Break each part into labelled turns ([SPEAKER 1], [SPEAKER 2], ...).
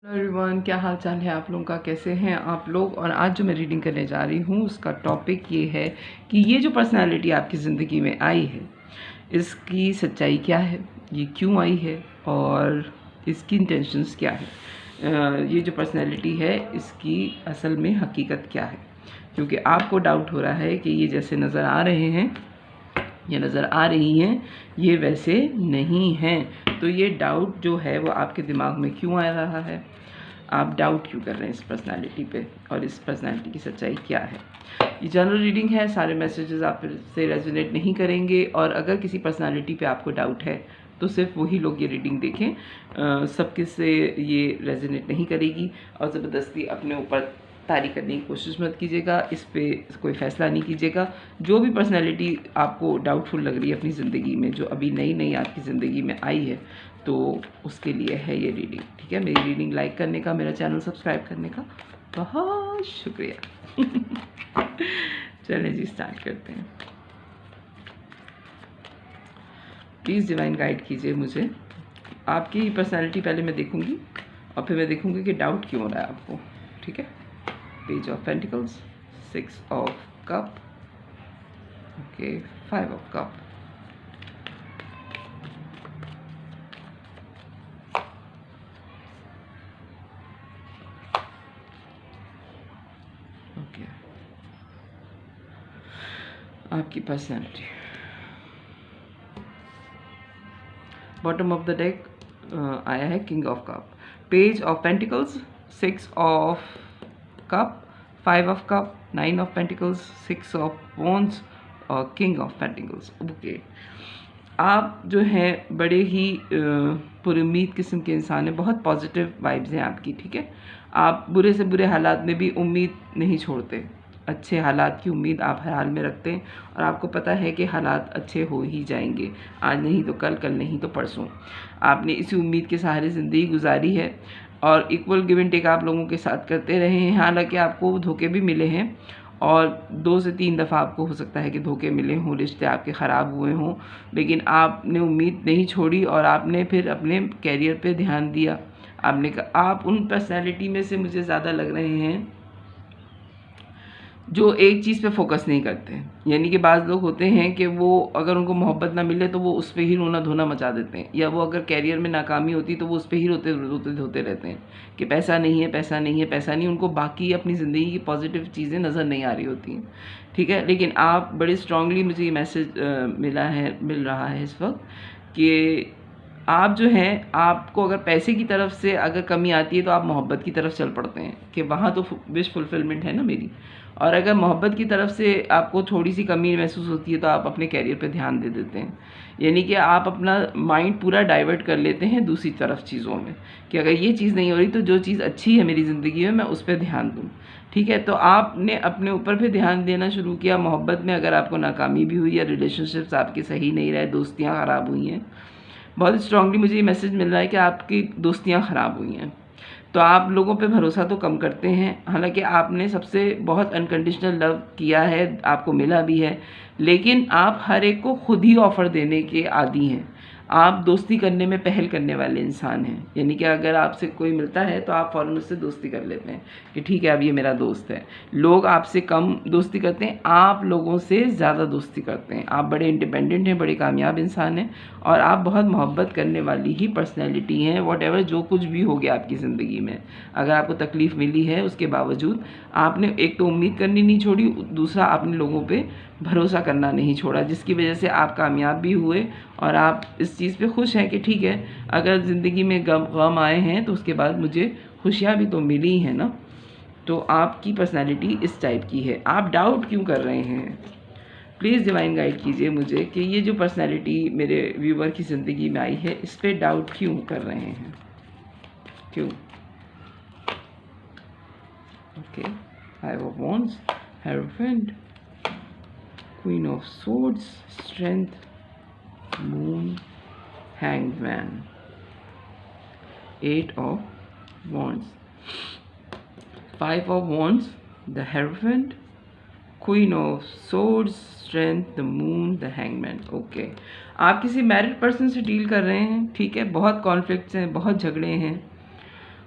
[SPEAKER 1] Everyone, क्या हाल चाल है आप लोगों का? कैसे हैं आप लोग? और आज जो मैं रीडिंग करने जा रही हूँ उसका टॉपिक ये है कि ये जो पर्सनालिटी आपकी ज़िंदगी में आई है इसकी सच्चाई क्या है, ये क्यों आई है और इसकी इंटेंशंस क्या है। ये जो पर्सनालिटी है इसकी असल में हकीकत क्या है, क्योंकि आपको डाउट हो रहा है कि ये जैसे नज़र आ रहे हैं ये नज़र आ रही हैं ये वैसे नहीं हैं। तो ये डाउट जो है वो आपके दिमाग में क्यों आ रहा है, आप डाउट क्यों कर रहे हैं इस पर्सनालिटी पे और इस पर्सनालिटी की सच्चाई क्या है। ये जनरल रीडिंग है, सारे मैसेजेस आप से रेजोनेट नहीं करेंगे और अगर किसी पर्सनालिटी पे आपको डाउट है तो सिर्फ वही लोग ये रीडिंग देखें। सबके से ये रेजोनेट नहीं करेगी और ज़बरदस्ती अपने ऊपर तारी करने की कोशिश मत कीजिएगा, इस पे कोई फ़ैसला नहीं कीजिएगा। जो भी पर्सनैलिटी आपको डाउटफुल लग रही है अपनी ज़िंदगी में, जो अभी नई नई आपकी ज़िंदगी में आई है, तो उसके लिए है ये रीडिंग। ठीक है, मेरी रीडिंग लाइक करने का, मेरा चैनल सब्सक्राइब करने का बहुत शुक्रिया। चलें जी, स्टार्ट करते हैं। प्लीज़ डिवाइन गाइड कीजिए मुझे। आपकी पर्सनैलिटी पहले मैं देखूंगी और फिर मैं देखूंगी कि डाउट क्यों हो रहा है आपको। ठीक है, Page of Pentacles, 6 of Cup, okay, 5 of Cup, okay, आपकी personality. Bottom of the deck आया है king of cup, page of pentacles, 6 of cup, 5 of cup, 9 of pentacles, 6 of wands और किंग ऑफ पेंटिकल्स। ओके, आप जो हैं बड़े ही पुरुम्मीद किस्म के इंसान हैं, बहुत पॉजिटिव वाइब्स हैं आपकी। ठीक है, आप बुरे से बुरे हालात में भी उम्मीद नहीं छोड़ते, अच्छे हालात की उम्मीद आप हर हाल में रखते हैं और आपको पता है कि हालात अच्छे हो ही जाएंगे, आज नहीं तो कल, कल नहीं तो परसों। आपने इसी उम्मीद के सहारे ज़िंदगी गुजारी है और इक्वल गिव एंड टेक आप लोगों के साथ करते रहे हैं। हालांकि आपको धोखे भी मिले हैं और 2 से 3 दफ़ा आपको हो सकता है कि धोखे मिले हों, रिश्ते आपके ख़राब हुए हों, लेकिन आपने उम्मीद नहीं छोड़ी और आपने फिर अपने कैरियर पे ध्यान दिया। आपने कहा, आप उन पर्सनैलिटी में से मुझे ज़्यादा लग रहे हैं जो एक चीज़ पे फोकस नहीं करते। यानी कि बाज़ लोग होते हैं कि वो अगर उनको मोहब्बत ना मिले तो वो उस पर ही रोना धोना मचा देते हैं, या वो अगर कैरियर में नाकामी होती तो वो उस पर ही रोते रोते धोते रहते हैं कि पैसा नहीं है, पैसा नहीं है, पैसा नहीं। उनको बाकी अपनी ज़िंदगी की पॉजिटिव चीज़ें नज़र नहीं आ रही होती हैं। ठीक है, लेकिन आप बड़े स्ट्रांगली, मुझे ये मैसेज मिल रहा है इस वक्त कि आप जो हैं, आपको अगर पैसे की तरफ से अगर कमी आती है तो आप मोहब्बत की तरफ चल पड़ते हैं कि वहाँ तो विश फुलफिलमेंट है ना मेरी। और अगर मोहब्बत की तरफ से आपको थोड़ी सी कमी महसूस होती है तो आप अपने कैरियर पे ध्यान दे देते हैं। यानी कि आप अपना माइंड पूरा डाइवर्ट कर लेते हैं दूसरी तरफ चीज़ों में कि अगर ये चीज़ नहीं हो रही तो जो चीज़ अच्छी है मेरी ज़िंदगी में मैं उस पर ध्यान दूँ। ठीक है, तो आपने अपने ऊपर भी ध्यान देना शुरू किया। मोहब्बत में अगर आपको नाकामी भी हुई या रिलेशनशिप्स आपके सही नहीं रहे, दोस्तियाँ ख़राब हुई हैं, बहुत स्ट्रांगली मुझे ये मैसेज मिल रहा है कि आपकी दोस्तियाँ ख़राब हुई हैं, तो आप लोगों पे भरोसा तो कम करते हैं। हालांकि आपने सबसे बहुत अनकंडीशनल लव किया है, आपको मिला भी है, लेकिन आप हर एक को खुद ही ऑफ़र देने के आदी हैं। आप दोस्ती करने में पहल करने वाले इंसान हैं, यानी कि अगर आपसे कोई मिलता है तो आप फ़ौरन उससे दोस्ती कर लेते हैं कि ठीक है अब ये मेरा दोस्त है। लोग आपसे कम दोस्ती करते हैं, आप लोगों से ज़्यादा दोस्ती करते हैं। आप बड़े इंडिपेंडेंट हैं, बड़े कामयाब इंसान हैं और आप बहुत मोहब्बत करने वाली ही पर्सनैलिटी हैं। वॉटेवर जो कुछ भी हो गया आपकी ज़िंदगी में, अगर आपको तकलीफ़ मिली है उसके बावजूद आपने एक तो उम्मीद करनी नहीं छोड़ी, दूसरा आपने लोगों पे भरोसा करना नहीं छोड़ा, जिसकी वजह से आप कामयाब भी हुए और आप इस चीज़ पे खुश हैं कि ठीक है अगर ज़िंदगी में गम आए हैं तो उसके बाद मुझे खुशियाँ भी तो मिली हैं ना। तो आपकी पर्सनैलिटी इस टाइप की है। आप डाउट क्यों कर रहे हैं? प्लीज़ डिवाइन गाइड कीजिए मुझे कि ये जो पर्सनैलिटी मेरे व्यूवर की ज़िंदगी में आई है इस पर डाउट क्यों कर रहे हैं, क्यों? Okay, 5 of wands, hierophant, queen of swords, strength, moon, hanged man, 8 of wands, 5 of wands, the hierophant, queen of swords, strength, the moon, the hangman. Okay, आप किसी मैरिड पर्सन से डील कर रहे हैं। ठीक है, बहुत कॉन्फ्लिक्ट्स हैं, बहुत झगड़े हैं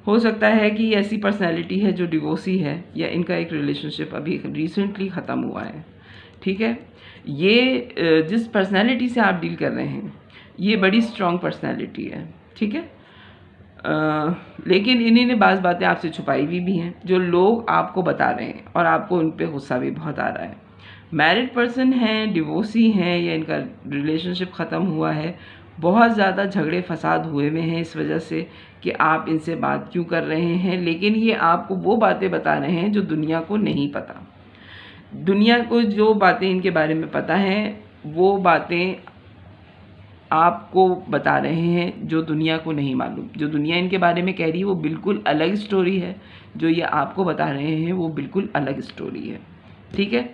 [SPEAKER 1] हो सकता है कि ये ऐसी पर्सनैलिटी है जो डिवोर्सी है, या इनका एक रिलेशनशिप अभी रिसेंटली ख़त्म हुआ है। ठीक है, ये जिस पर्सनैलिटी से आप डील कर रहे हैं ये बड़ी स्ट्रॉन्ग पर्सनैलिटी है। ठीक है, लेकिन इन्हीं ने बाज़ बातें आपसे छुपाई हुई भी हैं जो लोग आपको बता रहे हैं, और आपको उन पे गुस्सा भी बहुत आ रहा है। मैरिड पर्सन हैं, डिवोर्सी हैं, या इनका रिलेशनशिप ख़त्म हुआ है, बहुत ज़्यादा झगड़े फसाद हुए हुए हैं इस वजह से कि आप इनसे बात क्यों कर रहे हैं, लेकिन ये आपको वो बातें बता रहे हैं जो दुनिया को नहीं पता। दुनिया को जो बातें इनके बारे में पता हैं वो बातें आपको बता रहे हैं जो दुनिया को नहीं मालूम। जो दुनिया इनके बारे में कह रही है वो बिल्कुल अलग स्टोरी है, जो ये आपको बता रहे हैं वो बिल्कुल अलग स्टोरी है। ठीक है,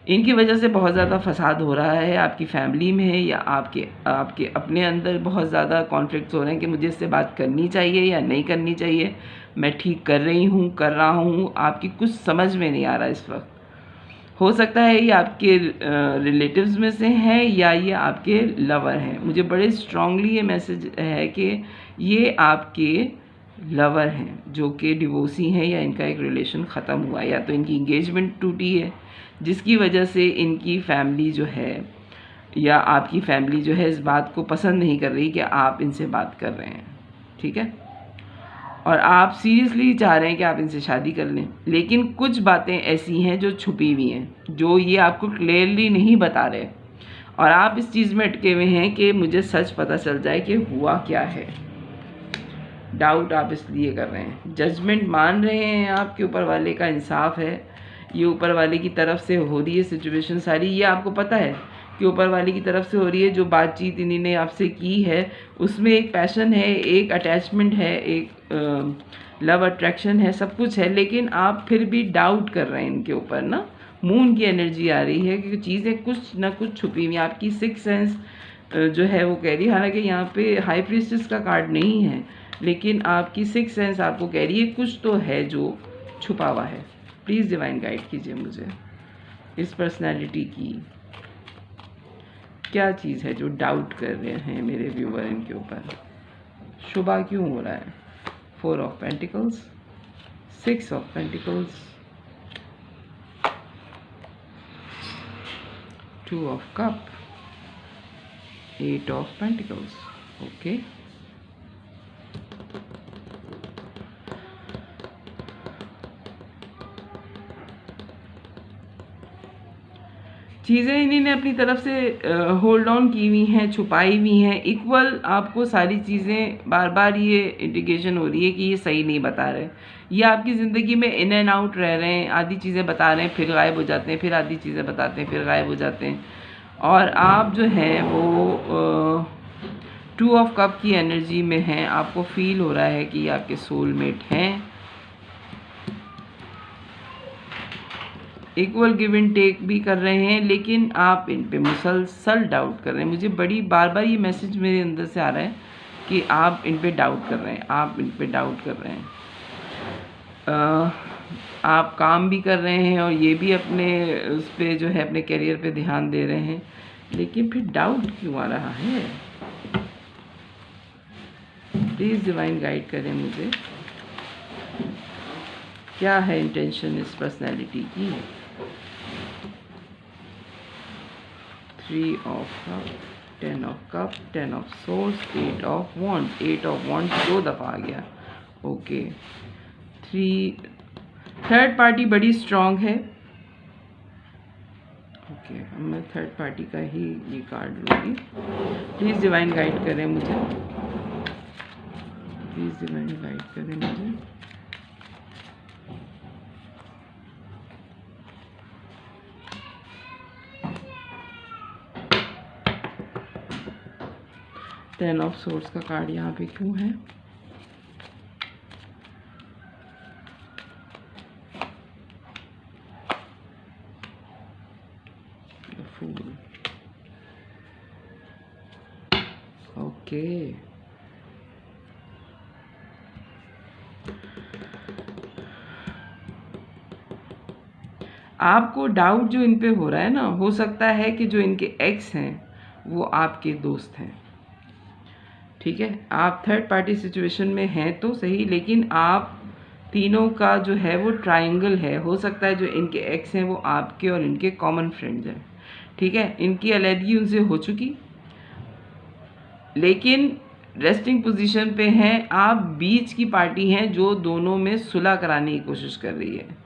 [SPEAKER 1] इनकी वजह से बहुत ज़्यादा फसाद हो रहा है आपकी फैमिली में, या आपके अपने अंदर बहुत ज़्यादा कॉन्फ्लिक्ट्स हो रहे हैं कि मुझे इससे बात करनी चाहिए या नहीं करनी चाहिए, मैं ठीक कर रही हूँ, कर रहा हूँ, आपकी कुछ समझ में नहीं आ रहा इस वक्त। हो सकता है ये आपके रिलेटिव्स में से हैं या ये आपके लवर हैं। मुझे बड़े स्ट्रांगली ये मैसेज है कि ये आपके लवर हैं जो कि डिवोर्सी हैं, या इनका एक रिलेशन ख़त्म हुआ है, या तो इनकी इंगेजमेंट टूटी है जिसकी वजह से इनकी फैमिली जो है या आपकी फैमिली जो है इस बात को पसंद नहीं कर रही कि आप इनसे बात कर रहे हैं। ठीक है, और आप सीरियसली चाह रहे हैं कि आप इनसे शादी कर लें, लेकिन कुछ बातें ऐसी हैं जो छुपी हुई हैं जो ये आपको क्लियरली नहीं बता रहे, और आप इस चीज़ में अटके हुए हैं कि मुझे सच पता चल जाए कि हुआ क्या है। डाउट आप इसलिए कर रहे हैं, जजमेंट मान रहे हैं आपके ऊपर वाले का इंसाफ है, ये ऊपर वाले की तरफ से हो रही है सिचुएशन सारी, ये आपको पता है कि ऊपर वाले की तरफ से हो रही है। जो बातचीत इन्हीं ने आपसे की है उसमें एक पैशन है, एक अटैचमेंट है, एक लव अट्रैक्शन है, सब कुछ है, लेकिन आप फिर भी डाउट कर रहे हैं इनके ऊपर ना। मून की एनर्जी आ रही है कि चीज़ें कुछ ना कुछ छुपी हुई। आपकी सिक्स सेंस जो है वो कह रही है, हालांकि यहाँ पे हाई प्रीस्टेस का कार्ड नहीं है, लेकिन आपकी सिक्स सेंस आपको कह रही है कुछ तो है जो छुपा हुआ है। प्लीज़ डिवाइन गाइड कीजिए मुझे, इस पर्सनैलिटी की क्या चीज़ है जो डाउट कर रहे हैं मेरे व्यूवर इनके ऊपर। शुभा क्यों हो रहा है? 4 of pentacles, 6 of pentacles, 2 of cup, 8 of pentacles. Okay, चीज़ें इन्हीं ने अपनी तरफ से होल्ड ऑन की हुई हैं, छुपाई हुई हैं। इक्वल आपको सारी चीज़ें बार बार ये इंडिकेशन हो रही है कि ये सही नहीं बता रहे, ये आपकी ज़िंदगी में इन एंड आउट रह रहे हैं। आधी चीज़ें बता रहे हैं फिर गायब हो जाते हैं, फिर आधी चीज़ें बताते हैं फिर गायब हो जाते हैं, और आप जो हैं वो 2 ऑफ कप की एनर्जी में हैं। आपको फील हो रहा है कि ये आपके सोलमेट हैं। इक्वल गिव एंड टेक भी कर रहे हैं, लेकिन आप इन पे मुसलसल डाउट कर रहे हैं। मुझे बड़ी बार बार ये मैसेज मेरे अंदर से आ रहा है कि आप इन पे डाउट कर रहे हैं, आप इन पे डाउट कर रहे हैं। आप काम भी कर रहे हैं और ये भी अपने उस पे जो है अपने करियर पे ध्यान दे रहे हैं, लेकिन फिर डाउट क्यों आ रहा है? प्लीज़ डिवाइन गाइड करें मुझे, क्या है इंटेंशन इस पर्सनैलिटी की? 3 of cup, 10 of cup, 10 of swords, 8 of wand. 8 of wand 2 दफ़ा आ गया। ओके, 3 पार्टी बड़ी स्ट्रॉन्ग है। ओके, अब मैं थर्ड पार्टी का ही ये कार्ड लूँगी। प्लीज़ डिवाइन गाइड करें मुझे, प्लीज़ डिवाइन गाइड करें मुझे। टेन ऑफ सोर्स का कार्ड यहाँ पे क्यों है? फूल। ओके, आपको डाउट जो इन पे हो रहा है ना, हो सकता है कि जो इनके एक्स हैं वो आपके दोस्त हैं। ठीक है, आप थर्ड पार्टी सिचुएशन में हैं तो सही, लेकिन आप तीनों का जो है वो ट्रायंगल है। हो सकता है जो इनके एक्स हैं वो आपके और इनके कॉमन फ्रेंड्स हैं। ठीक है, इनकी अलहदगी उनसे हो चुकी, लेकिन रेस्टिंग पोजीशन पे हैं आप, बीच की पार्टी हैं जो दोनों में सुलह कराने की कोशिश कर रही है।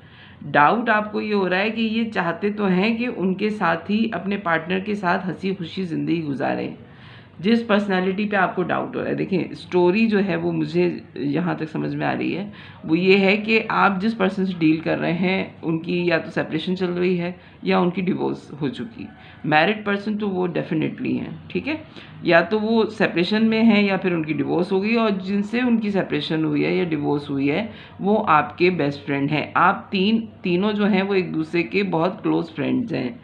[SPEAKER 1] डाउट आपको ये हो रहा है कि ये चाहते तो हैं कि उनके साथ ही अपने पार्टनर के साथ हंसी खुशी ज़िंदगी गुजारें। जिस पर्सनालिटी पे आपको डाउट हो रहा है, देखें स्टोरी जो है वो मुझे यहाँ तक समझ में आ रही है, वो ये है कि आप जिस पर्सन से डील कर रहे हैं उनकी या तो सेपरेशन चल रही है या उनकी डिवोर्स हो चुकी। मैरिड पर्सन तो वो डेफिनेटली हैं, ठीक है, या तो वो सेपरेशन में हैं या फिर उनकी डिवोर्स हो गई, और जिनसे उनकी सेपरेशन हुई है या डिवोर्स हुई है वो आपके बेस्ट फ्रेंड हैं। आप तीनों जो हैं वो एक दूसरे के बहुत क्लोज फ्रेंड्स हैं।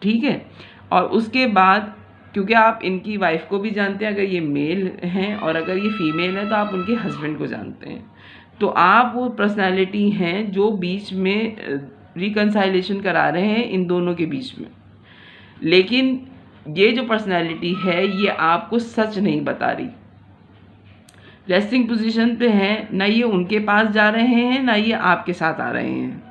[SPEAKER 1] ठीक है, और उसके बाद क्योंकि आप इनकी वाइफ को भी जानते हैं अगर ये मेल हैं, और अगर ये फीमेल है तो आप उनके हस्बैंड को जानते हैं। तो आप वो पर्सनालिटी हैं जो बीच में रिकंसाइलेशन करा रहे हैं इन दोनों के बीच में। लेकिन ये जो पर्सनालिटी है ये आपको सच नहीं बता रही। रेस्टिंग पोजीशन पे हैं, ना ये उनके पास जा रहे हैं ना ये आपके साथ आ रहे हैं।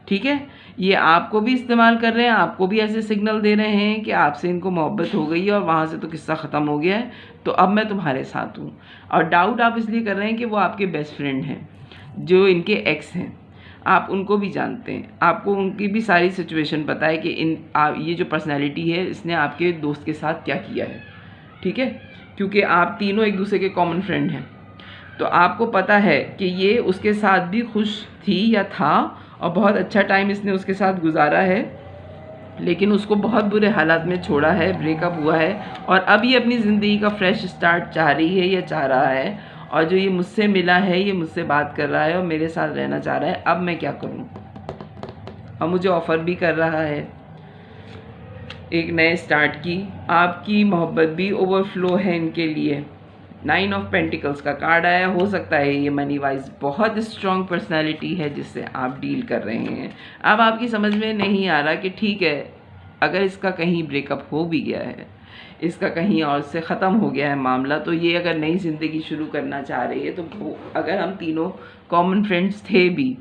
[SPEAKER 1] ठीक है, ये आपको भी इस्तेमाल कर रहे हैं, आपको भी ऐसे सिग्नल दे रहे हैं कि आपसे इनको मोहब्बत हो गई है और वहाँ से तो किस्सा ख़त्म हो गया है, तो अब मैं तुम्हारे साथ हूँ। और डाउट आप इसलिए कर रहे हैं कि वो आपके बेस्ट फ्रेंड हैं जो इनके एक्स हैं, आप उनको भी जानते हैं, आपको उनकी भी सारी सिचुएशन पता है कि ये जो पर्सनैलिटी है इसने आपके दोस्त के साथ क्या किया है। ठीक है, क्योंकि आप तीनों एक दूसरे के कॉमन फ्रेंड हैं, तो आपको पता है कि ये उसके साथ भी खुश थी या था और बहुत अच्छा टाइम इसने उसके साथ गुजारा है, लेकिन उसको बहुत बुरे हालात में छोड़ा है, ब्रेकअप हुआ है, और अब ये अपनी ज़िंदगी का फ्रेश स्टार्ट चाह रही है या चाह रहा है, और जो ये मुझसे मिला है ये मुझसे बात कर रहा है और मेरे साथ रहना चाह रहा है। अब मैं क्या करूं? और मुझे ऑफ़र भी कर रहा है एक नए स्टार्ट की। आपकी मोहब्बत भी ओवरफ्लो है इनके लिए। 9 ऑफ पेंटिकल्स का कार्ड आया। हो सकता है ये मनी वाइज बहुत स्ट्रॉन्ग पर्सनालिटी है जिससे आप डील कर रहे हैं। अब आपकी समझ में नहीं आ रहा कि ठीक है, अगर इसका कहीं ब्रेकअप हो भी गया है, इसका कहीं और से ख़त्म हो गया है मामला, तो ये अगर नई ज़िंदगी शुरू करना चाह रही है, तो अगर हम तीनों कॉमन फ्रेंड्स थे भी,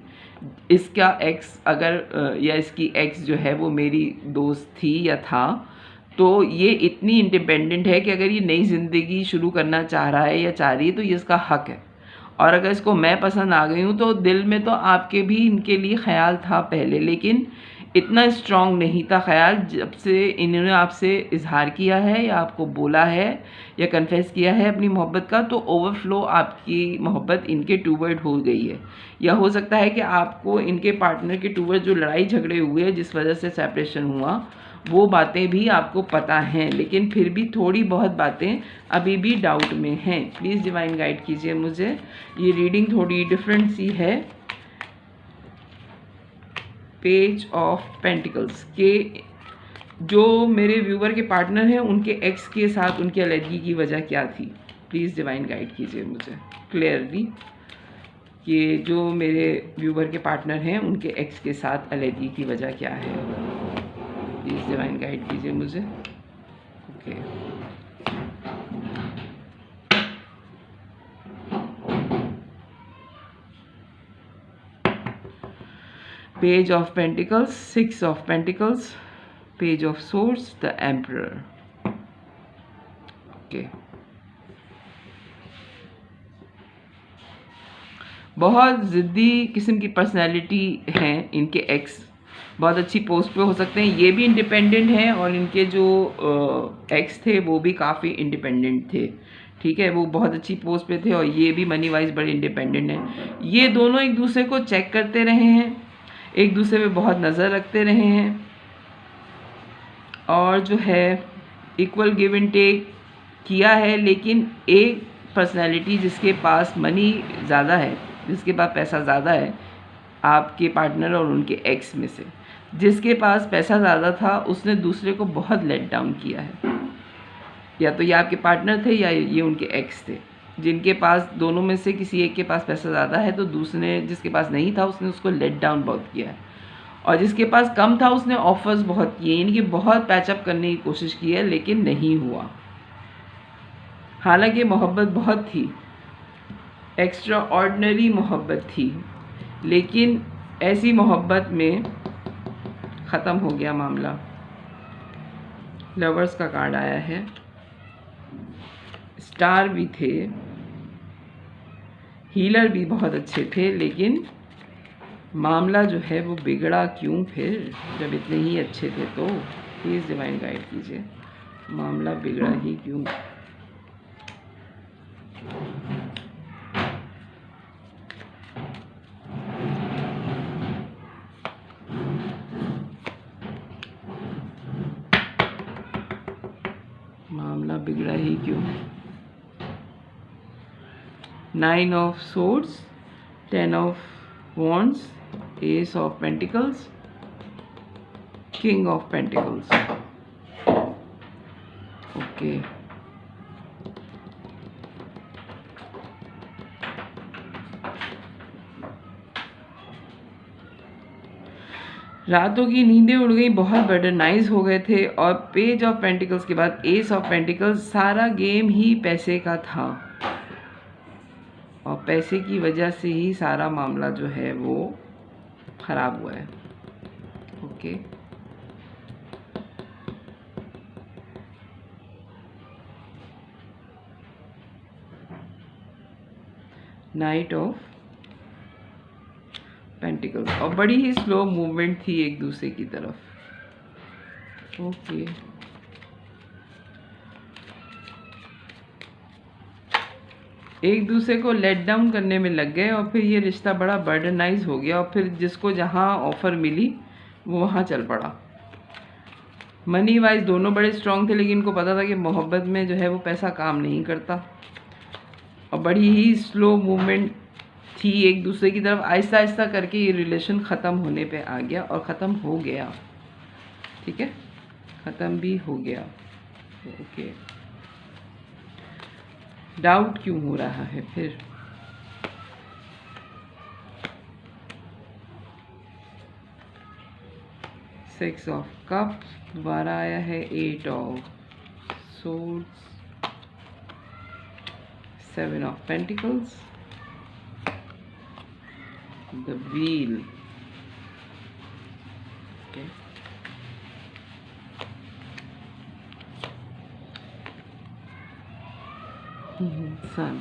[SPEAKER 1] इसका एक्स अगर या इसकी एक्स जो है वो मेरी दोस्त थी या था, तो ये इतनी इंडिपेंडेंट है कि अगर ये नई ज़िंदगी शुरू करना चाह रहा है या चाह रही है तो ये इसका हक़ है। और अगर इसको मैं पसंद आ गई हूँ तो दिल में तो आपके भी इनके लिए ख़्याल था पहले, लेकिन इतना स्ट्रॉन्ग नहीं था ख़्याल। जब से इन्होंने आपसे इजहार किया है या आपको बोला है या कन्फेस किया है अपनी मोहब्बत का, तो ओवरफ्लो आपकी मोहब्बत इनके टूवर्ड हो गई है। या हो सकता है कि आपको इनके पार्टनर के टूवर्ड जो लड़ाई झगड़े हुए जिस वजह से सेपरेशन हुआ, वो बातें भी आपको पता हैं, लेकिन फिर भी थोड़ी बहुत बातें अभी भी डाउट में हैं। प्लीज़ डिवाइन गाइड कीजिए मुझे। ये रीडिंग थोड़ी डिफरेंट सी है। पेज ऑफ पेंटिकल्स के जो मेरे व्यूवर के पार्टनर हैं उनके एक्स के साथ उनकी अलहदगी की वजह क्या थी? प्लीज़ डिवाइन गाइड कीजिए मुझे क्लियरली कि जो मेरे व्यूवर के पार्टनर हैं उनके एक्स के साथ अलहदगी की वजह क्या है। प्लीज़ डिवाइन गाइड कीजिए मुझे। Okay, page of pentacles, 6 of pentacles, page of swords, the emperor. Okay, बहुत ज़िद्दी किस्म की पर्सनैलिटी हैं इनके एक्स। बहुत अच्छी पोस्ट पे हो सकते हैं, ये भी इंडिपेंडेंट हैं और इनके जो एक्स थे वो भी काफ़ी इंडिपेंडेंट थे। ठीक है, वो बहुत अच्छी पोस्ट पे थे और ये भी मनी वाइज बड़े इंडिपेंडेंट हैं। ये दोनों एक दूसरे को चेक करते रहे हैं, एक दूसरे पे बहुत नज़र रखते रहे हैं, और जो है इक्वल गिव एंड टेक किया है। लेकिन एक पर्सनैलिटी जिसके पास मनी ज़्यादा है, जिसके पास पैसा ज़्यादा है, आपके पार्टनर और उनके एक्स में से जिसके पास पैसा ज़्यादा था उसने दूसरे को बहुत लेट डाउन किया है। या तो ये आपके पार्टनर थे या ये उनके एक्स थे। जिनके पास दोनों में से किसी एक के पास पैसा ज़्यादा है तो दूसरे जिसके पास नहीं था उसने उसको लेट डाउन बहुत किया है, और जिसके पास कम था उसने ऑफर्स बहुत किए, यानी कि बहुत पैचअप करने की कोशिश की है लेकिन नहीं हुआ। हालांकि मोहब्बत बहुत थी, एक्स्ट्रा ऑर्डिनरी मोहब्बत थी, लेकिन ऐसी मोहब्बत में ख़त्म हो गया मामला। लवर्स का कार्ड आया है, स्टार भी थे, हीलर भी बहुत अच्छे थे, लेकिन मामला जो है वो बिगड़ा क्यों फिर, जब इतने ही अच्छे थे तो? प्लीज़ डिवाइन गाइड कीजिए, मामला बिगड़ा ही क्यों? मामला बिगड़ा ही क्यों? 9 of swords, 10 of wands, S of pentacles, king of pentacles. Okay, रातों की नींदें उड़ गई, बहुत बर्डनाइज हो गए थे, और पेज ऑफ पेंटिकल्स के बाद एस ऑफ पेंटिकल्स। सारा गेम ही पैसे का था, और पैसे की वजह से ही सारा मामला जो है वो ख़राब हुआ है। ओके, नाइट ऑफ पेंटिकल्स, और बड़ी ही स्लो मूवमेंट थी एक दूसरे की तरफ। ओके, एक दूसरे को लेट डाउन करने में लग गए, और फिर ये रिश्ता बड़ा बर्डनाइज हो गया, और फिर जिसको जहाँ ऑफ़र मिली वो वहाँ चल पड़ा। मनी वाइज दोनों बड़े स्ट्रांग थे, लेकिन इनको पता था कि मोहब्बत में जो है वो पैसा काम नहीं करता, और बड़ी ही स्लो मूवमेंट थी एक दूसरे की तरफ। आहिस्ता आहिस्ता करके ये रिलेशन ख़त्म होने पे आ गया, और ख़त्म हो गया। ठीक है, ख़त्म भी हो गया। ओके, डाउट क्यों हो रहा है फिर? सिक्स ऑफ कप, दोबारा आया है 8 of swords, 7 of pentacles, the wheel. Okay, sun.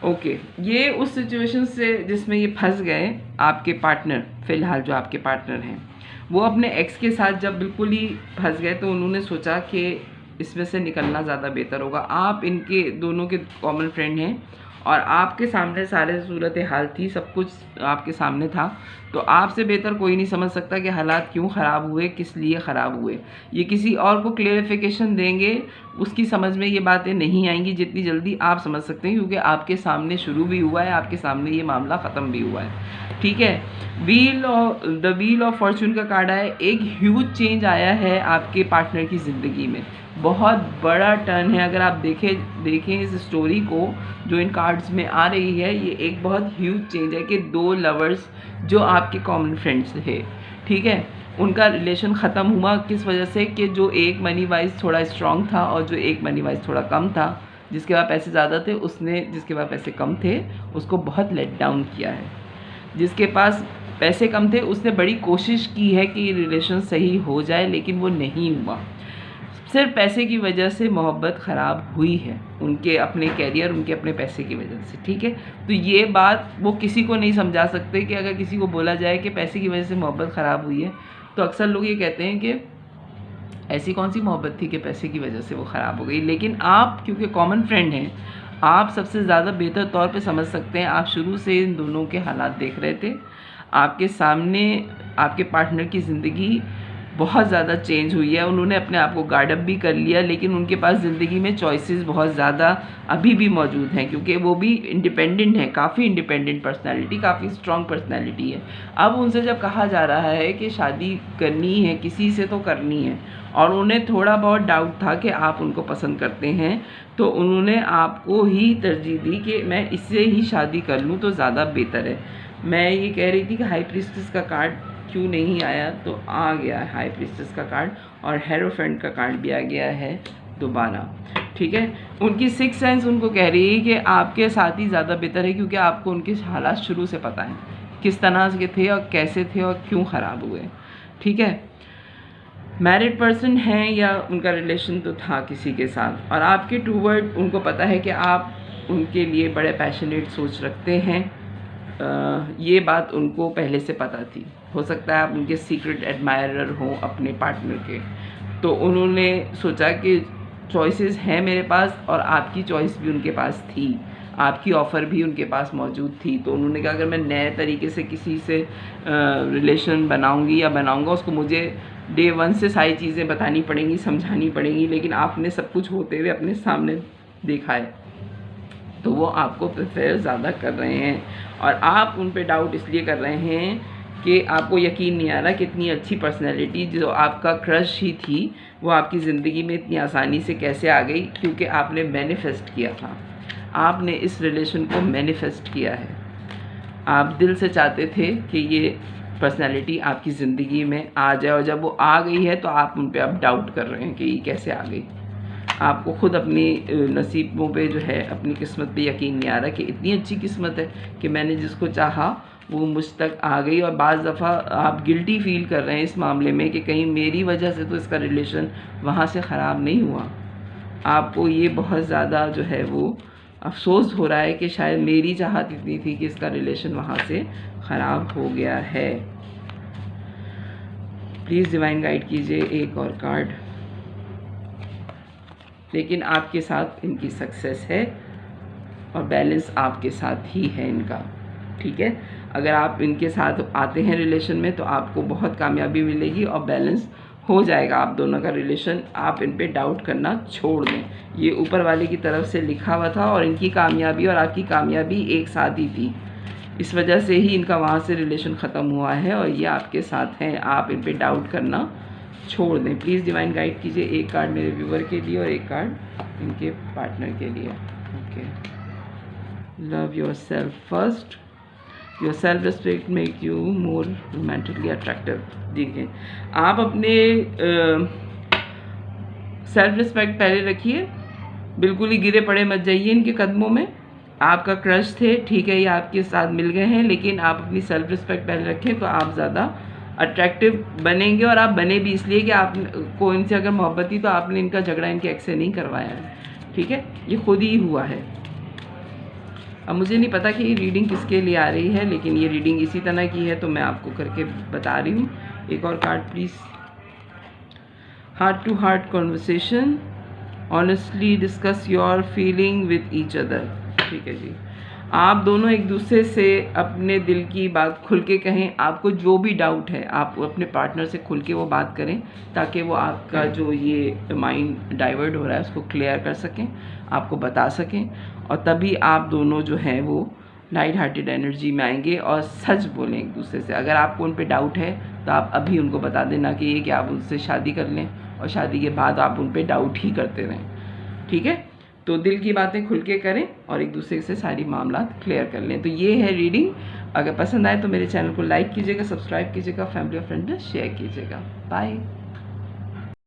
[SPEAKER 1] Okay, ये उस सिचुएशन से जिसमें ये फंस गए आपके पार्टनर, फ़िलहाल जो आपके पार्टनर हैं, वो अपने एक्स के साथ जब बिल्कुल ही फंस गए, तो उन्होंने सोचा कि इसमें से निकलना ज़्यादा बेहतर होगा। आप इनके दोनों के कॉमन फ्रेंड हैं, और आपके सामने सारे सूरत हाल थी, सब कुछ आपके सामने था, तो आपसे बेहतर कोई नहीं समझ सकता कि हालात क्यों ख़राब हुए, किस लिए ख़राब हुए। ये किसी और को क्लेरिफिकेशन देंगे, उसकी समझ में ये बातें नहीं आएंगी जितनी जल्दी आप समझ सकते हैं, क्योंकि आपके सामने शुरू भी हुआ है, आपके सामने ये मामला ख़त्म भी हुआ है। ठीक है, द व्हील ऑफ फॉर्चून का कार्ड आया, एक ह्यूज चेंज आया है आपके पार्टनर की ज़िंदगी में, बहुत बड़ा टर्न है। अगर आप देखें इस स्टोरी को जो इन कार्ड्स में आ रही है, ये एक बहुत ह्यूज चेंज है कि दो लवर्स जो आपके कॉमन फ्रेंड्स थे, ठीक है, उनका रिलेशन ख़त्म हुआ। किस वजह से? कि जो एक मनी वाइज थोड़ा स्ट्रांग था, और जो एक मनी वाइज थोड़ा कम था, जिसके पास पैसे ज़्यादा थे उसने जिसके पास पैसे कम थे उसको बहुत लेट डाउन किया है। जिसके पास पैसे कम थे उसने बड़ी कोशिश की है कि रिलेशन सही हो जाए, लेकिन वो नहीं हुआ। सिर्फ पैसे की वजह से मोहब्बत ख़राब हुई है, उनके अपने कैरियर, उनके अपने पैसे की वजह से। ठीक है, तो ये बात वो किसी को नहीं समझा सकते कि अगर किसी को बोला जाए कि पैसे की वजह से मोहब्बत ख़राब हुई है, तो अक्सर लोग ये कहते हैं कि ऐसी कौन सी मोहब्बत थी कि पैसे की वजह से वो ख़राब हो गई। लेकिन आप क्योंकि कॉमन फ्रेंड हैं, आप सबसे ज़्यादा बेहतर तौर पे समझ सकते हैं। आप शुरू से इन दोनों के हालात देख रहे थे, आपके सामने आपके पार्टनर की ज़िंदगी बहुत ज़्यादा चेंज हुई है, उन्होंने अपने आप को गार्ड अप भी कर लिया, लेकिन उनके पास ज़िंदगी में चॉइसेस बहुत ज़्यादा अभी भी मौजूद हैं, क्योंकि वो भी इंडिपेंडेंट हैं, काफ़ी इंडिपेंडेंट पर्सनालिटी, काफ़ी स्ट्रॉन्ग पर्सनालिटी है। अब उनसे जब कहा जा रहा है कि शादी करनी है किसी से तो करनी है, और उन्हें थोड़ा बहुत डाउट था कि आप उनको पसंद करते हैं, तो उन्होंने आपको ही तरजीह दी कि मैं इससे ही शादी कर लूँ तो ज़्यादा बेहतर है। मैं ये कह रही थी कि हाई प्रीस्टेस का कार्ड क्यों नहीं आया, तो आ गया हाई प्रीस्टेस का कार्ड, और हेरोफेंट का कार्ड भी आ गया है, दोबारा, ठीक है। उनकी सिक्स सेंस उनको कह रही है कि आपके साथ ही ज़्यादा बेहतर है, क्योंकि आपको उनके हालात शुरू से पता है किस तरह के थे और कैसे थे और क्यों ख़राब हुए, ठीक है। मैरिड पर्सन हैं या उनका रिलेशन तो था किसी के साथ, और आपके टूवर्ड उनको पता है कि आप उनके लिए बड़े पैशनेट सोच रखते हैं। ये बात उनको पहले से पता थी। हो सकता है आप उनके सीक्रेट एडमायरर हों अपने पार्टनर के, तो उन्होंने सोचा कि चॉइसेस हैं मेरे पास और आपकी चॉइस भी उनके पास थी, आपकी ऑफ़र भी उनके पास मौजूद थी। तो उन्होंने कहा अगर मैं नए तरीके से किसी से रिलेशन बनाऊंगी या बनाऊंगा, उसको मुझे डे वन से सारी चीज़ें बतानी पड़ेंगी, समझानी पड़ेंगी, लेकिन आपने सब कुछ होते हुए अपने सामने देखा है, तो वो आपको प्रेफर ज़्यादा कर रहे हैं। और आप उन पे डाउट इसलिए कर रहे हैं कि आपको यकीन नहीं आ रहा कि इतनी अच्छी पर्सनैलिटी जो आपका क्रश ही थी वो आपकी ज़िंदगी में इतनी आसानी से कैसे आ गई, क्योंकि आपने मैनिफेस्ट किया था, आपने इस रिलेशन को मैनिफेस्ट किया है। आप दिल से चाहते थे कि ये पर्सनैलिटी आपकी ज़िंदगी में आ जाए, और जब वो आ गई है तो आप उन पे अब डाउट कर रहे हैं कि ये कैसे आ गई। आपको खुद अपनी नसीबों पे जो है, अपनी किस्मत पे यकीन नहीं आ रहा कि इतनी अच्छी किस्मत है कि मैंने जिसको चाहा वो मुझ तक आ गई। और बाज़ दफ़ा आप गिल्टी फील कर रहे हैं इस मामले में कि कहीं मेरी वजह से तो इसका रिलेशन वहाँ से ख़राब नहीं हुआ। आपको ये बहुत ज़्यादा जो है वो अफसोस हो रहा है कि शायद मेरी चाहत इतनी थी कि इसका रिलेशन वहाँ से ख़राब हो गया है। प्लीज़ डिवाइन गाइड कीजिए एक और कार्ड। लेकिन आपके साथ इनकी सक्सेस है और बैलेंस आपके साथ ही है इनका, ठीक है। अगर आप इनके साथ आते हैं रिलेशन में तो आपको बहुत कामयाबी मिलेगी और बैलेंस हो जाएगा आप दोनों का रिलेशन। आप इन पे डाउट करना छोड़ दें। ये ऊपर वाले की तरफ से लिखा हुआ था और इनकी कामयाबी और आपकी कामयाबी एक साथ ही थी, इस वजह से ही इनका वहाँ से रिलेशन ख़त्म हुआ है और ये आपके साथ हैं। आप इन पे डाउट करना छोड़ दें। प्लीज़ डिवाइन गाइड कीजिए एक कार्ड मेरे व्यूवर के लिए और एक कार्ड इनके पार्टनर के लिए। Okay, love your self first, your self respect make you more romantically attractive. देखिए, आप अपने सेल्फ रिस्पेक्ट पहले रखिए, बिल्कुल ही गिरे पड़े मत जाइए इनके कदमों में। आपका क्रश थे, ठीक है, ये आपके साथ मिल गए हैं, लेकिन आप अपनी सेल्फ रिस्पेक्ट पहले रखें तो आप ज़्यादा अट्रैक्टिव बनेंगे। और आप बने भी इसलिए कि आपको इनसे अगर मोहब्बत थी तो आपने इनका झगड़ा इनके एक्स से नहीं करवाया है, ठीक है, ये खुद ही हुआ है। अब मुझे नहीं पता कि ये रीडिंग किसके लिए आ रही है, लेकिन ये रीडिंग इसी तरह की है तो मैं आपको करके बता रही हूँ। एक और card please. Heart to heart conversation, honestly discuss your feeling with each other. ठीक है जी, आप दोनों एक दूसरे से अपने दिल की बात खुल के कहें। आपको जो भी डाउट है आप अपने पार्टनर से खुल के वो बात करें, ताकि वो आपका जो ये माइंड डाइवर्ट हो रहा है उसको क्लियर कर सकें, आपको बता सकें, और तभी आप दोनों जो हैं वो लाइट हार्टेड एनर्जी में आएंगे और सच बोलें एक दूसरे से। अगर आपको उन पे डाउट है तो आप अभी उनको बता देना कि ये कि आप उनसे शादी कर लें और शादी के बाद आप उन पे डाउट ही करते रहें, ठीक है। तो दिल की बातें खुल के करें और एक दूसरे से सारी मामला क्लियर कर लें। तो ये है रीडिंग। अगर पसंद आए तो मेरे चैनल को लाइक कीजिएगा, सब्सक्राइब कीजिएगा, फैमिली और फ्रेंड में शेयर कीजिएगा। बाय।